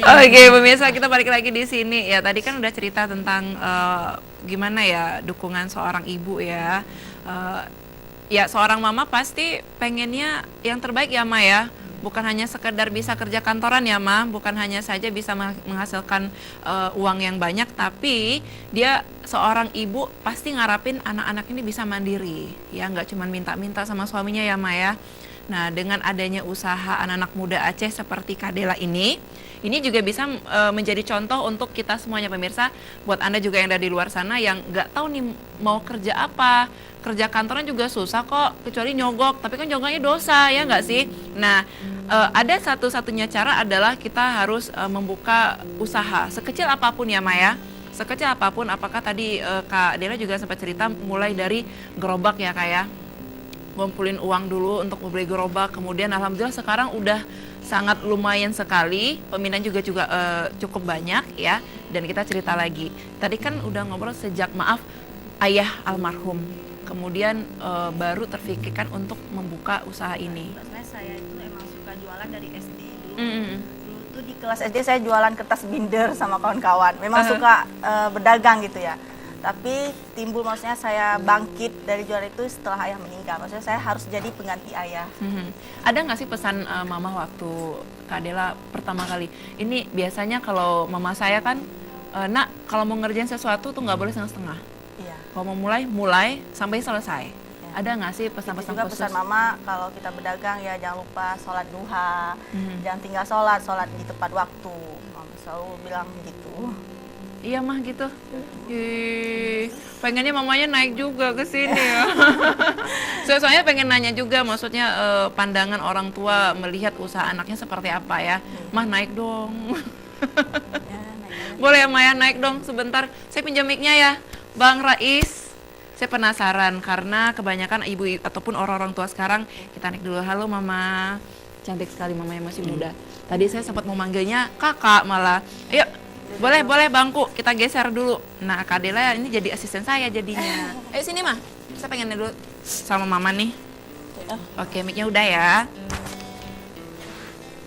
Oke, pemirsa kita balik lagi di sini ya. Tadi kan udah cerita tentang gimana ya dukungan seorang ibu ya. Eh, ya seorang mama pasti pengennya yang terbaik ya Ma ya. Bukan hanya sekedar bisa kerja kantoran ya Ma, bukan hanya saja bisa menghasilkan uang yang banyak, tapi dia seorang ibu pasti ngarapin anak-anak ini bisa mandiri ya, nggak cuma minta-minta sama suaminya ya Ma ya. Nah, dengan adanya usaha anak-anak muda Aceh seperti Kadela ini juga bisa menjadi contoh untuk kita semuanya pemirsa, buat Anda juga yang ada di luar sana yang nggak tahu nih mau kerja apa, kerja kantoran juga susah kok, kecuali nyogok, tapi kan nyogoknya dosa ya nggak sih? Nah, ada satu-satunya cara adalah kita harus membuka usaha, sekecil apapun ya Maya. Sekecil apapun, apakah tadi Kak Dela juga sempat cerita mulai dari gerobak ya Kak ya? Ngumpulin uang dulu untuk membeli gerobak, kemudian alhamdulillah sekarang udah sangat lumayan sekali, peminat juga cukup banyak ya. Dan kita cerita lagi, tadi kan udah ngobrol sejak maaf ayah almarhum, kemudian baru terfikirkan untuk membuka usaha ini. Sebenarnya saya itu emang suka jualan dari SD dulu. Dulu tuh di kelas SD saya jualan kertas binder sama kawan-kawan. Memang suka berdagang gitu ya. Tapi timbul maksudnya saya bangkit dari jualan itu setelah ayah meninggal. Maksudnya saya harus jadi pengganti ayah. Ada nggak sih pesan mama waktu Kak Dela pertama kali? Ini biasanya kalau mama saya kan, nak kalau mau ngerjain sesuatu tuh nggak boleh setengah-setengah. Iya. Kalau mau mulai sampai selesai. Ya. Ada nggak sih pesan-pesan juga khusus? pesan mama kalau kita berdagang ya jangan lupa sholat duha, jangan tinggal sholat di tepat waktu. Mama selalu bilang gitu. Iya mah gitu. Ih, pengennya mamanya naik juga ke sini ya. Soalnya pengen nanya juga, maksudnya pandangan orang tua melihat usaha anaknya seperti apa ya. Mah naik dong. Ya, naik. Boleh ya Maya naik dong sebentar. Saya pinjam mic-nya ya, Bang Rais. Saya penasaran karena kebanyakan ibu ataupun orang-orang tua sekarang, kita naik dulu. Halo Mama, cantik sekali Mama yang masih muda. Tadi saya sempat mau manggilnya kakak malah. Ayo, boleh bangku, kita geser dulu. Nah Kak Dela ini jadi asisten saya jadinya. Ayo sini Mah, saya pengen dulu sama Mama nih. Oke, mic-nya udah ya.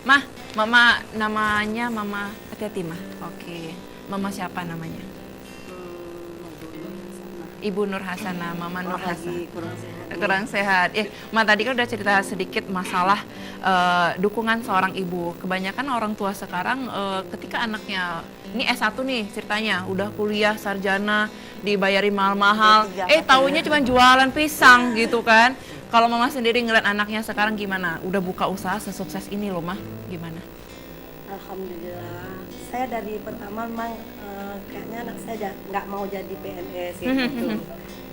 Mah, Mama namanya Mama, hati-hati Mah. Oke, Mama siapa namanya? Ibu Nur Hasanah, Mama Nur Hasanah. Kurang sehat. Ma tadi kan udah cerita sedikit masalah dukungan seorang ibu. Kebanyakan orang tua sekarang ketika anaknya ini S1 nih ceritanya, udah kuliah sarjana, dibayari mahal-mahal, taunya cuma jualan pisang gitu kan. Kalau Mama sendiri ngeliat anaknya sekarang gimana? Udah buka usaha sesukses ini loh Mah, gimana? Alhamdulillah, saya dari pertama memang kayaknya anak saya nggak mau jadi PNS gitu.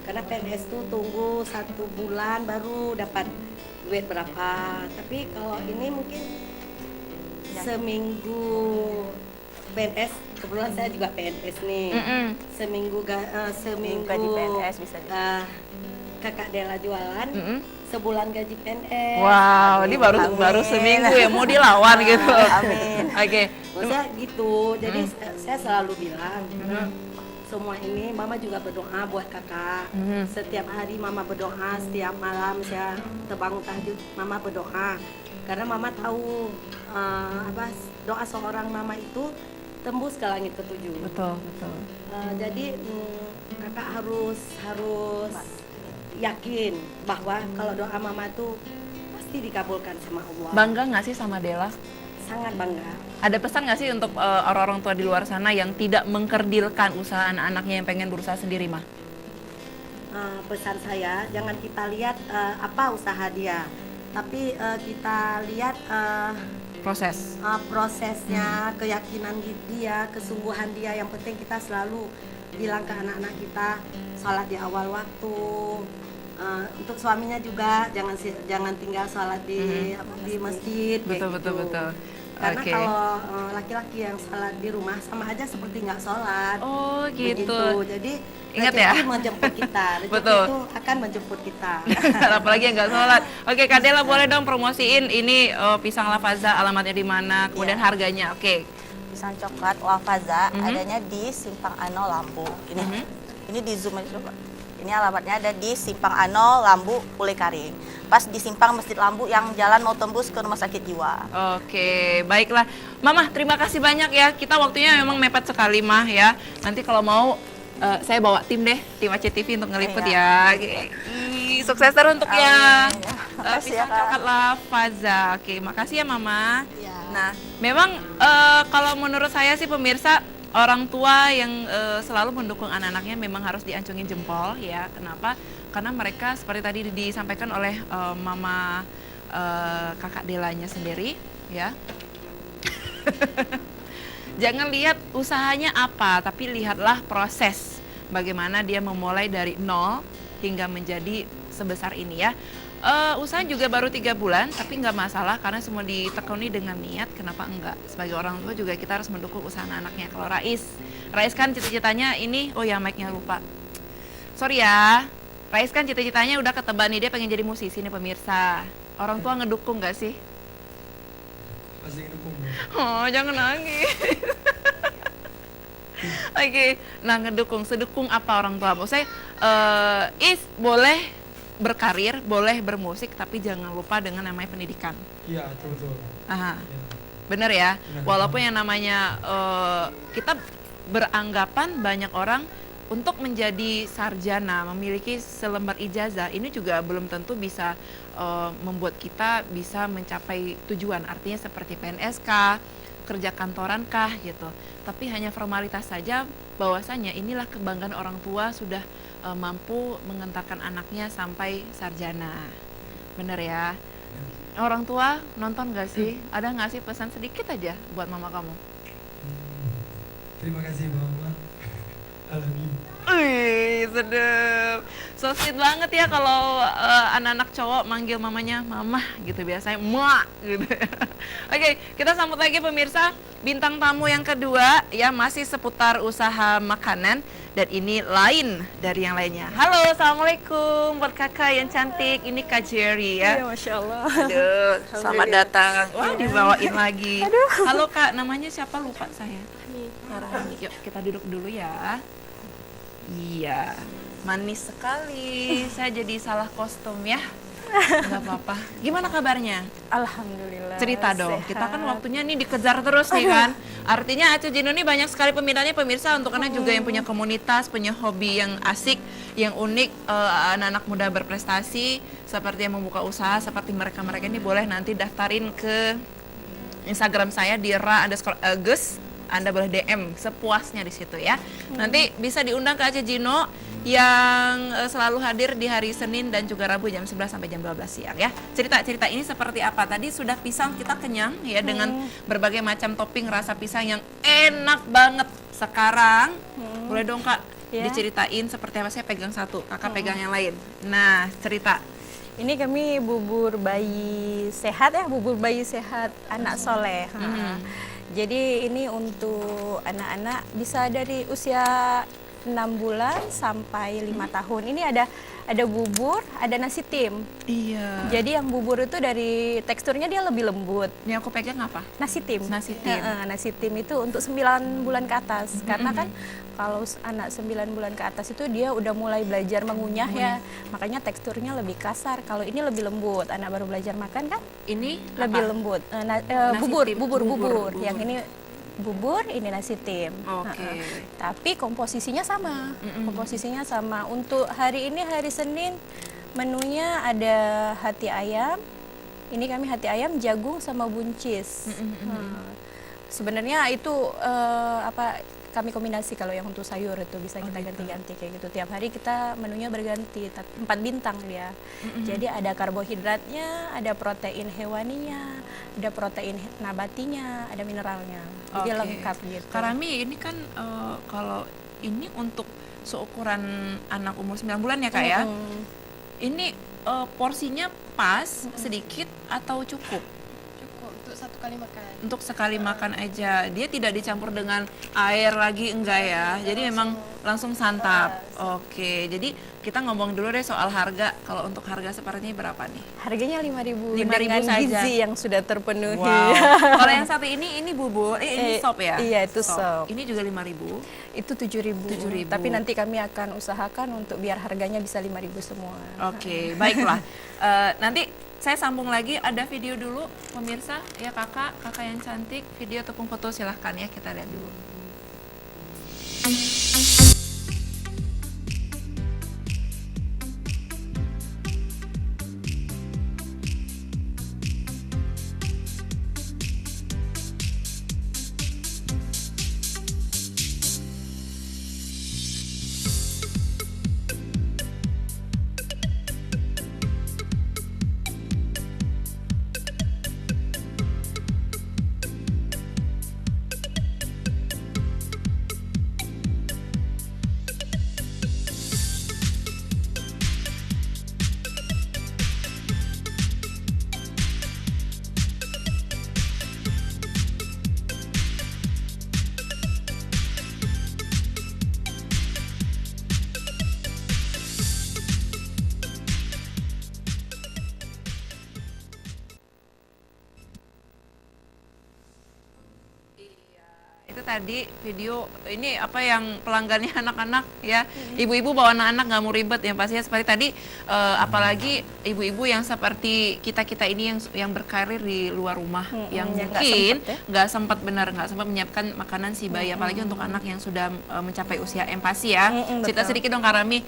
Karena PNS tuh tunggu 1 bulan baru dapat duit berapa. Tapi kalau ini mungkin seminggu PNS, kebetulan saya juga PNS nih. Seminggu Gaji PNS bisa Kakak Dela jualan, sebulan gaji PNS. Wow, ini baru seminggu ya, mau dilawan gitu. Amin. Oke. Maksudnya gitu, jadi saya selalu bilang semua ini mama juga berdoa buat kakak. Setiap hari mama berdoa, setiap malam saya terbangun tahajud mama berdoa. Karena mama tahu doa seorang mama itu tembus ke langit ketujuh. Betul. Jadi kakak harus yakin bahwa kalau doa mama itu pasti dikabulkan sama Allah. Bangga nggak sih sama Dela? Sangat bangga. Ada pesan nggak sih untuk orang-orang tua di luar sana yang tidak mengkerdilkan usaha anak-anaknya yang pengen berusaha sendiri Mah? Pesan saya, jangan kita lihat apa usaha dia, tapi kita lihat prosesnya, keyakinan dia, kesungguhan dia. Yang penting kita selalu bilang ke anak-anak kita sholat di awal waktu. Untuk suaminya juga jangan tinggal sholat di masjid. Betul. Karena Oke. kalau laki-laki yang sholat di rumah sama aja seperti nggak sholat. Oh gitu. Begitu. Jadi Ingat rezeki ya? menjemput kita. Rezeki Betul. itu akan menjemput kita. Apalagi yang nggak sholat. Oke Kak Dela boleh dong promosiin ini pisang Lafaza, alamatnya di mana, kemudian harganya. Oke. Pisang coklat Lafaza adanya di Simpang Ano Lambu. Ini di zoom aja coba. Ini alamatnya ada di Simpang Ano Lambu Pulikaring. pas di simpang Masjid Lambu yang jalan mau tembus ke rumah sakit jiwa. Oke, baiklah. Mama, terima kasih banyak ya. Kita waktunya memang mepet sekali, Mah ya. Nanti kalau mau saya bawa tim deh, tim ACTV untuk ngeliput Iya. ya. Sukses terus untuk yang Amin. Makasih ya, pisang Kak. coklat Lavaza. Oke, makasih ya Mama. Iya. Nah, memang kalau menurut saya sih pemirsa, orang tua yang selalu mendukung anak-anaknya memang harus diacungin jempol ya. Kenapa? Karena mereka seperti tadi disampaikan oleh Mama kakak Delanya sendiri ya. Jangan lihat usahanya apa, tapi lihatlah proses bagaimana dia memulai dari nol hingga menjadi sebesar ini ya. Usaha juga baru 3 bulan, tapi nggak masalah karena semua ditekuni dengan niat. Kenapa enggak? Sebagai orang tua juga kita harus mendukung usaha anak-anaknya. Kalau Rais kan cita-citanya ini, oh ya mic-nya lupa. Sorry ya, Rais kan cita-citanya udah ketebak nih, dia pengen jadi musisi nih pemirsa. Orang tua ngedukung nggak sih? Pasti ngedukung. Oh, jangan nangis. Oke, nah ngedukung, sedukung apa orang tua? Maksud saya, boleh berkarir, boleh bermusik, tapi jangan lupa dengan namanya pendidikan. Iya, betul. Aha, Ya. bener ya? Benar. Walaupun yang namanya kita beranggapan banyak orang untuk menjadi sarjana, memiliki selembar ijazah, ini juga belum tentu bisa membuat kita bisa mencapai tujuan. Artinya seperti PNS kah, kerja kantoran kah gitu. Tapi hanya formalitas saja, bahwasanya inilah kebanggaan orang tua sudah mampu mengantarkan anaknya sampai sarjana. Bener ya? Orang tua nonton gak sih? Ada gak sih pesan sedikit aja buat mama kamu? Terima kasih Mama. Alamin. Wih, sedep. So sweet banget ya kalau anak-anak cowok manggil mamanya mama gitu, biasanya mak gitu. Oke, kita sambut lagi pemirsa bintang tamu yang kedua ya, masih seputar usaha makanan dan ini lain dari yang lainnya. Halo, assalamualaikum buat kakak yang cantik, ini Kak Jerry ya. Iya, Masya Allah. Aduh, selamat datang. Wah, dibawain lagi. Halo Kak, namanya siapa lupa saya? Narahmi. Yuk kita duduk dulu ya. Iya, manis sekali. Saya jadi salah kostum ya. Nggak apa-apa. Gimana kabarnya? Alhamdulillah. Cerita dong. sehat. Kita kan waktunya nih dikejar terus nih kan. Artinya Aceh Jino ini banyak sekali peminatnya pemirsa, untuk Anda juga yang punya komunitas, punya hobi yang asik, yang unik, anak-anak muda berprestasi, seperti yang membuka usaha, seperti mereka-mereka ini boleh nanti daftarin ke Instagram saya di ra_agus. Anda boleh DM sepuasnya di situ ya. Nanti bisa diundang ke Aceh Jino yang selalu hadir di hari Senin dan juga Rabu jam 11 sampai jam 12 siang ya. Cerita-cerita ini seperti apa? Tadi sudah pisang kita kenyang ya dengan berbagai macam topping rasa pisang yang enak banget. Sekarang boleh dong Kak Ya. diceritain seperti apa? Saya pegang satu, Kakak pegang yang lain. Nah, cerita. Ini kami bubur bayi sehat ya, bubur bayi sehat anak soleh. Jadi ini untuk anak-anak bisa dari usia 6 bulan sampai 5 tahun. Ini ada bubur, ada nasi tim. Iya. Jadi yang bubur itu dari teksturnya dia lebih lembut. Ini aku pegang apa? Nasi tim. Nasi tim. Nasi tim itu untuk 9 bulan ke atas. Karena kan kalau anak 9 bulan ke atas itu dia udah mulai belajar mengunyah ya. Makanya teksturnya lebih kasar. Kalau ini lebih lembut. Anak baru belajar makan kan Ini lebih apa? lembut. Nasi Bubur, tim. bubur, Bubur. bubur. Yang ini bubur, ini nasi tim. Oke. Tapi komposisinya sama. Komposisinya sama. Untuk hari ini hari Senin menunya ada hati ayam. Ini kami hati ayam, jagung sama buncis. Sebenarnya itu kami kombinasi kalau yang untuk sayur itu bisa kita ganti-ganti kayak gitu. Tiap hari kita menunya berganti, 4 bintang dia. Jadi ada karbohidratnya, ada protein hewaninya, ada protein nabatinya, ada mineralnya. Jadi Oke. lengkap gitu. Karami ini kan kalau ini untuk seukuran anak umur 9 bulan ya Kak ya. Ini porsinya pas, sedikit atau cukup? Cukup untuk satu kali makan. Untuk sekali makan aja. Dia tidak dicampur dengan air lagi, enggak ya. Jadi memang langsung santap. Oke. Jadi kita ngomong dulu deh soal harga. Kalau untuk harga sepertinya berapa nih? Harganya 5.000 5.000 dengan saja. gizi yang sudah terpenuhi. Wow. Kalau yang satu ini bubur, ini sop ya? Iya, itu sop. Ini juga 5.000. Itu 7.000. 7.000. Tapi nanti kami akan usahakan untuk biar harganya bisa 5.000 semua. Oke, baiklah. Nanti saya sambung lagi, ada video dulu pemirsa ya kakak yang cantik, video ataupun foto silahkan ya kita lihat dulu. Itu tadi video ini apa yang pelanggannya anak-anak ya, ibu-ibu bawa anak-anak nggak mau ribet yang pastinya seperti tadi, apalagi ibu-ibu yang seperti kita ini yang berkarir di luar rumah yang yang nggak mungkin sempet ya. nggak sempat menyiapkan makanan si bayi, apalagi untuk anak yang sudah mencapai usia empasi ya. Cerita betul. sedikit dong Kak Rami,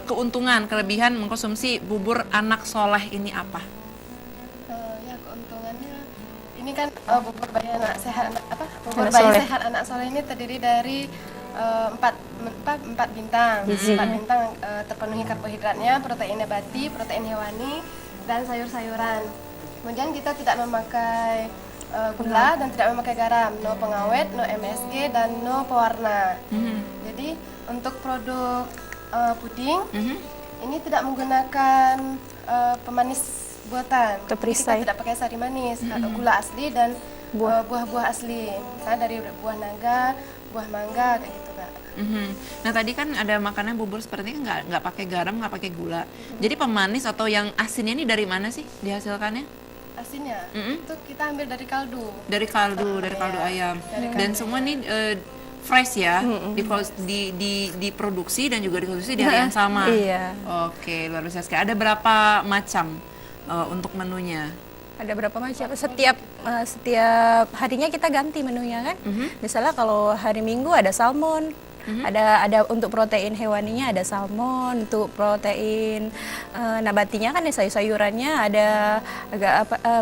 keuntungan kelebihan mengkonsumsi bubur anak soleh ini apa? Ya keuntungannya ini kan bubur bayi anak sehat bubur Anak bayi soleh. sehat anak soleh ini terdiri dari empat bintang. Gizinya. 4 bintang terpenuhi karbohidratnya, protein nabati, protein hewani, dan sayur-sayuran. Kemudian kita tidak memakai gula dan tidak memakai garam, no pengawet, no MSG, dan no pewarna. Jadi untuk produk puding ini tidak menggunakan pemanis buatan. Atau Jadi perisai. kita tidak pakai sari manis, gula asli dan buah-buah asli. Misalnya dari buah naga, buah mangga kayak gitu Kak. Nah tadi kan ada makanan bubur seperti ini nggak pakai garam, nggak pakai gula. Jadi pemanis atau yang asinnya ini dari mana sih dihasilkannya? Asinnya itu kita ambil dari kaldu. Dari kaldu ayam. Dan semua ini fresh ya, diproduksi dan juga dikonsumsi di hari yang sama. Iya. Oke, luar biasa sekali. Ada berapa macam untuk menunya? Ada berapa macam? Setiap harinya kita ganti menunya kan. Misalnya kalau hari Minggu ada salmon, ada untuk protein hewaninya ada salmon, untuk protein nabatinya kan ya sayur-sayurannya ada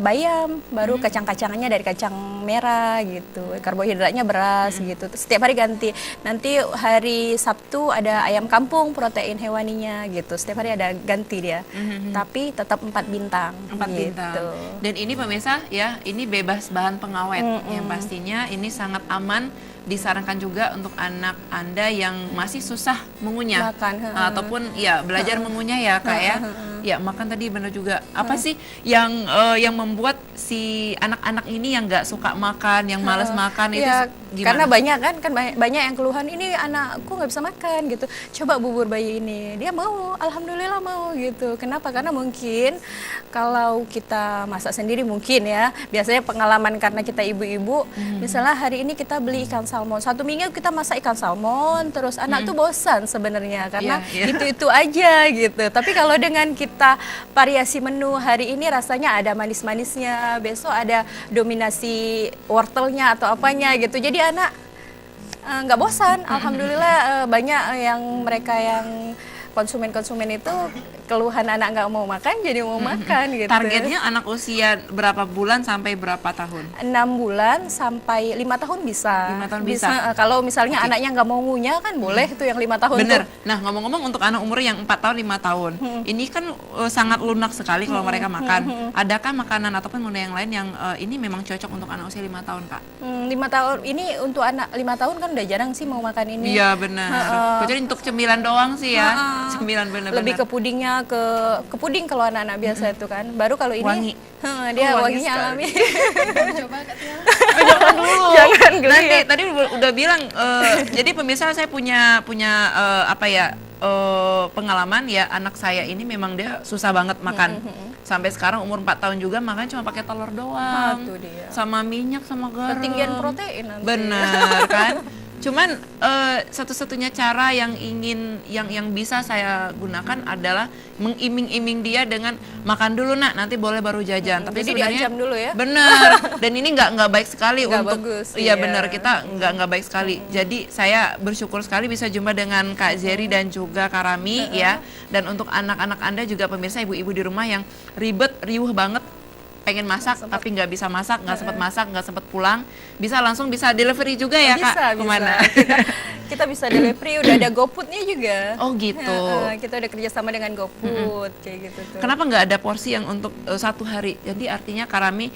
bayam, baru kacang-kacangannya dari kacang merah gitu, karbohidratnya beras gitu. Setiap hari ganti. Nanti hari Sabtu ada ayam kampung, protein hewaninya gitu. Setiap hari ada ganti dia. Tapi tetap 4 bintang. 4 bintang. gitu. Dan ini pemirsa ya, ini bebas bahan pengawet yang pastinya ini sangat aman. Disarankan juga untuk anak Anda yang masih susah mengunyah Makan, ataupun ya belajar mengunyah ya Kak ya. Ya makan tadi benar juga. Apa sih yang membuat si anak-anak ini yang nggak suka makan, yang malas makan itu Ya, gimana? karena banyak yang keluhan ini anakku nggak bisa makan gitu. Coba bubur bayi ini, dia mau, alhamdulillah mau gitu. Kenapa? Karena mungkin kalau kita masak sendiri mungkin ya, biasanya pengalaman karena kita ibu-ibu, misalnya hari ini kita beli ikan salmon, 1 minggu kita masak ikan salmon, terus anak tuh bosan sebenarnya karena Iya. itu aja gitu. Tapi kalau dengan kita variasi menu, hari ini rasanya ada manis-manisnya, besok ada dominasi wortelnya atau apanya gitu. Jadi anak nggak bosan. Alhamdulillah banyak yang mereka yang konsumen itu keluhan anak nggak mau makan jadi mau makan gitu. Targetnya anak usia berapa bulan sampai berapa tahun? 6 bulan sampai 5 tahun bisa. 5 tahun bisa. Kalau misalnya anaknya nggak mau ngunyah kan boleh tuh yang 5 tahun Bener. tuh. Nah ngomong-ngomong untuk anak umur yang 4 tahun 5 tahun, ini kan sangat lunak sekali kalau mereka makan. Adakah makanan ataupun menu yang lain yang ini memang cocok untuk anak usia 5 tahun Kak? 5 tahun ini untuk anak 5 tahun kan udah jarang sih mau makan ini. Iya benar. Kecuali untuk cemilan doang sih ya. Cemilan bener-bener. Lebih ke pudingnya, ke puding kalau anak-anak biasa itu kan. Baru kalau ini Wangi. Dia Oh, wangi wanginya sekali. alami. Coba Kak Tia. Jangan dulu. Jangan geli Nanti ya. tadi udah bilang jadi pemirsa saya punya apa ya pengalaman ya, anak saya ini memang dia susah banget makan. Sampai sekarang umur 4 tahun juga makan cuma pakai telur doang. Itu dia. Sama minyak sama garam. Ketinggian protein nanti. Benar kan? Cuman satu-satunya cara yang bisa saya gunakan adalah mengiming-iming dia dengan makan dulu nak, nanti boleh baru jajan. Tapi Jadi sebenarnya diancam dulu ya? benar. Dan ini nggak baik sekali Nggak untuk bagus, iya iya. benar, kita nggak baik sekali. Jadi saya bersyukur sekali bisa jumpa dengan Kak Zeri dan juga Kak Rami ya. Dan untuk anak-anak Anda juga pemirsa, ibu-ibu di rumah yang ribet, riuh banget pengen masak tapi nggak bisa masak, nggak sempat pulang, bisa delivery juga ya Kak? Kemana? Kita bisa delivery, udah ada GoFood-nya juga. Oh gitu. Kita udah kerjasama dengan GoFood kayak gitu tuh. Kenapa nggak ada porsi yang untuk satu hari? Jadi artinya Kak Rami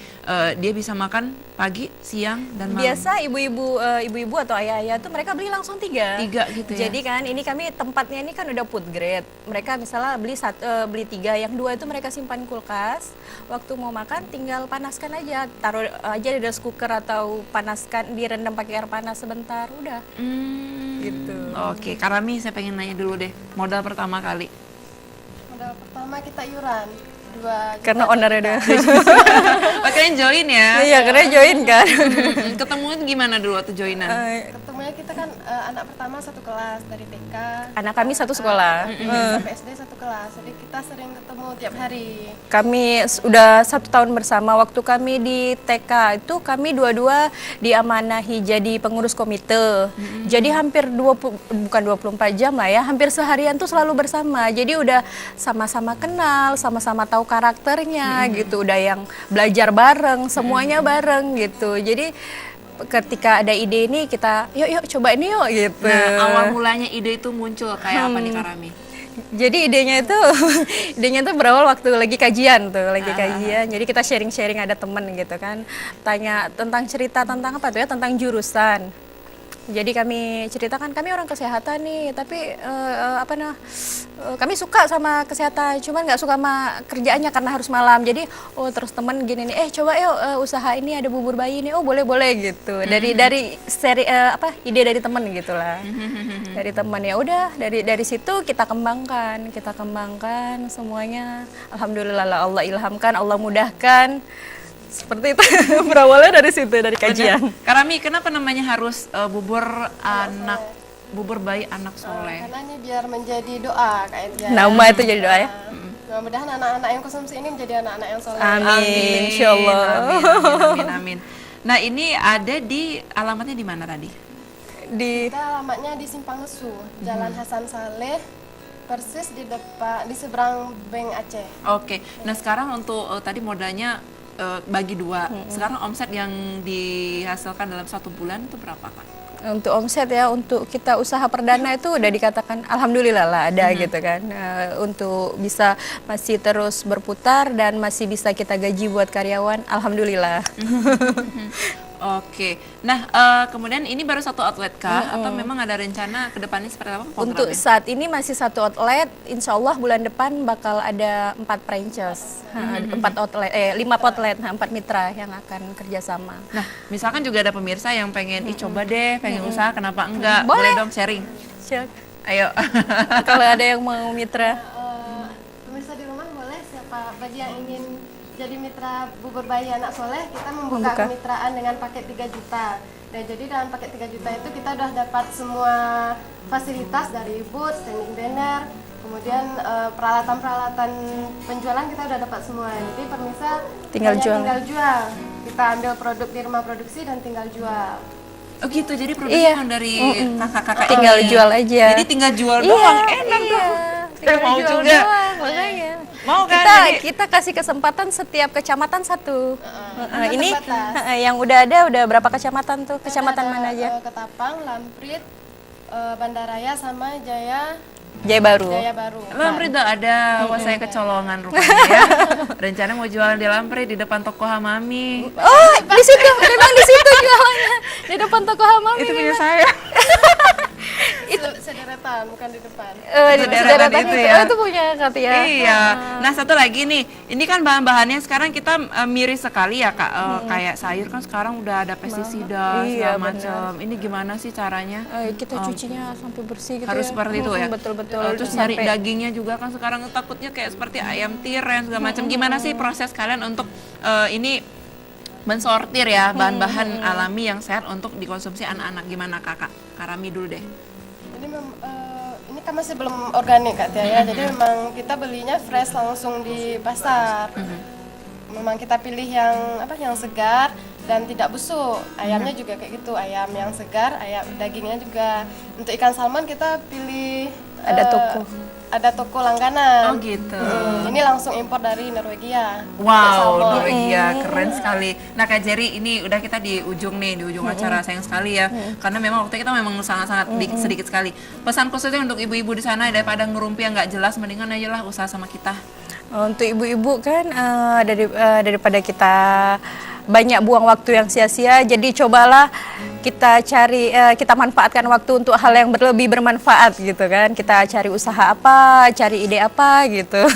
dia bisa makan pagi, siang, dan malam. Biasa ibu-ibu atau ayah-ayah tuh mereka beli langsung 3 gitu ya? Jadi kan ini kami tempatnya ini kan udah food grade. Mereka misalnya beli 3, yang 2 itu mereka simpan kulkas. Waktu mau makan tinggal panaskan aja, taruh aja di rice cooker atau panaskan, direndam pakai air panas sebentar, udah. Gitu. Oke, Kak Rami saya pengen nanya dulu deh, modal pertama kali. Modal pertama kita iuran 2 juta. Karena ownernya udah. Kalian join ya? Iya, karena join kan. Ketemu gimana dulu waktu joinan? Ketemunya kita kan anak pertama satu kelas dari TK. Anak kami satu sekolah. Sampai SD satu kelas. Jadi kita sering ketemu tiap hari. Kami udah 1 tahun bersama. Waktu kami di TK itu kami dua-dua diamanahi jadi pengurus komite. Jadi hampir bukan 24 jam lah ya, hampir seharian tuh selalu bersama. Jadi udah sama-sama kenal, sama-sama tahu karakternya gitu. Udah yang belajar bareng, semuanya bareng gitu. Jadi ketika ada ide ini kita yuk coba ini yuk gitu. Nah, awal mulanya ide itu muncul kayak apa nih Kak Rami? Jadi idenya itu berawal waktu lagi kajian tuh, kajian. Jadi kita sharing-sharing, ada temen gitu kan, tanya tentang cerita tentang apa tuh ya, tentang jurusan. Jadi kami ceritakan kami orang kesehatan nih, tapi kami suka sama kesehatan, cuman nggak suka sama kerjaannya karena harus malam. Jadi terus temen gini nih, coba yuk usaha ini ada bubur bayi nih, boleh gitu. Dari seri ide dari temen gitulah. Dari temen ya udah, dari situ kita kembangkan semuanya. Alhamdulillah lah, Allah ilhamkan, Allah mudahkan. Seperti itu. Berawalnya dari situ, dari kajian. Kak Rami, kenapa namanya harus bubur bayi anak soleh? Karena ini biar menjadi doa Kak Edja. Nama itu jadi doa ya. Mudah-mudahan anak-anak yang konsumsi ini menjadi anak-anak yang soleh. Amin, insyaallah. Amin. Nah, ini ada di alamatnya di mana tadi? Di Kita alamatnya di Simpang Lesu, Jalan Hasan Saleh, persis di seberang Bank Aceh. Oke. Nah, sekarang untuk tadi modalnya bagi 2. Sekarang omset yang dihasilkan dalam 1 bulan itu berapa Kak? untuk omset ya, untuk kita usaha perdana itu udah dikatakan alhamdulillah lah ada gitu kan. Untuk bisa masih terus berputar dan masih bisa kita gaji buat karyawan, alhamdulillah. Oke, nah kemudian ini baru 1 outlet kah? Atau memang ada rencana ke depannya seperti apa? Untuk saat ini masih 1 outlet, insya Allah bulan depan bakal ada 4 franchise, 5 outlet, 4 mitra yang akan kerjasama. Nah, misalkan juga ada pemirsa yang pengen, coba deh, pengen usaha, kenapa enggak? Boleh Boleh dong sharing. Siap. Ayo. Kalau ada yang mau mitra. Pemirsa di rumah boleh, siapa bagi yang ingin jadi mitra bubur bayi anak soleh, kita membuka kemitraan dengan paket 3 juta. Dan jadi dalam paket 3 juta itu kita udah dapat semua fasilitas dari booth, standing banner, kemudian peralatan-peralatan penjualan kita udah dapat semua. Jadi pemirsa Tinggal jual. Kita ambil produk di rumah produksi dan tinggal jual. Oh gitu, jadi produknya dari kakak-kakak Tinggal ini. jual aja. Jadi tinggal jual doang, enak dong. Tinggal Mau jual juga. doang, makanya. Mau kan? Kita kasih kesempatan setiap kecamatan 1. Ini terbatas. yang udah ada udah berapa kecamatan tuh? Kecamatan mana aja? Ketapang, Lamprit, Bandaraya sama Jaya Baru. Lamprit udah ada, wah saya kecolongan rupanya ya. Rencana mau jualan di Lamprit di depan toko Hamami. Oh, di situ, memang di situ jualannya. Di depan toko Hamami. Itu punya saya. Sederetan, bukan di depan. Sederetan itu ya. Itu punya Kak Tia. Iya. Nah, satu lagi nih, ini kan bahan-bahannya sekarang kita miris sekali ya Kak. Kayak sayur kan sekarang udah ada pestisida Iya, segala macam. Ini gimana sih caranya? Kita cucinya sampai bersih gitu Harus ya. seperti itu ya. Betul-betul. Terus nyari dagingnya juga kan sekarang takutnya kayak seperti ayam tiren segala macam. Gimana sih proses kalian untuk ini mensortir ya bahan-bahan alami yang sehat untuk dikonsumsi anak-anak? Gimana Kakak? Karami dulu deh. Jadi ini kan masih belum organik Kak Tia ya. Jadi memang kita belinya fresh langsung di pasar. Memang kita pilih yang yang segar dan tidak busuk. Ayamnya juga kayak gitu, ayam yang segar, ayam dagingnya juga. Untuk ikan salmon kita pilih ada toko langganan. Oh gitu. Ini langsung impor dari Norwegia. Untuk Wow, salmon. Norwegia keren sekali. Nah Kak Jerry, ini udah kita di ujung nih, di ujung acara, sayang sekali ya. Karena memang waktu kita memang sangat-sangat sedikit sekali. Pesan khususnya untuk ibu-ibu di sana, daripada ngerumpi yang nggak jelas, mendingan aja lah usaha sama kita. Untuk ibu-ibu kan daripada kita banyak buang waktu yang sia-sia, jadi cobalah kita cari, kita manfaatkan waktu untuk hal yang lebih bermanfaat gitu kan. Kita cari usaha apa, cari ide apa gitu.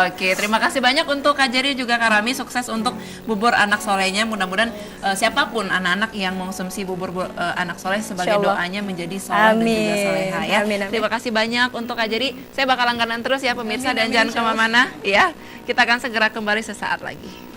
Oke, terima kasih banyak untuk Kak Jerry juga Kak Rami, sukses untuk bubur anak solehnya. Mudah-mudahan siapapun anak-anak yang mengonsumsi bubur anak soleh sebagai Insyaallah. doanya menjadi soleh dan juga soleha ya. Amin, amin. Terima kasih banyak untuk Kak Jerry. Saya bakal langganan terus ya pemirsa, dan jangan kemana-mana ya. Kita akan segera kembali sesaat lagi.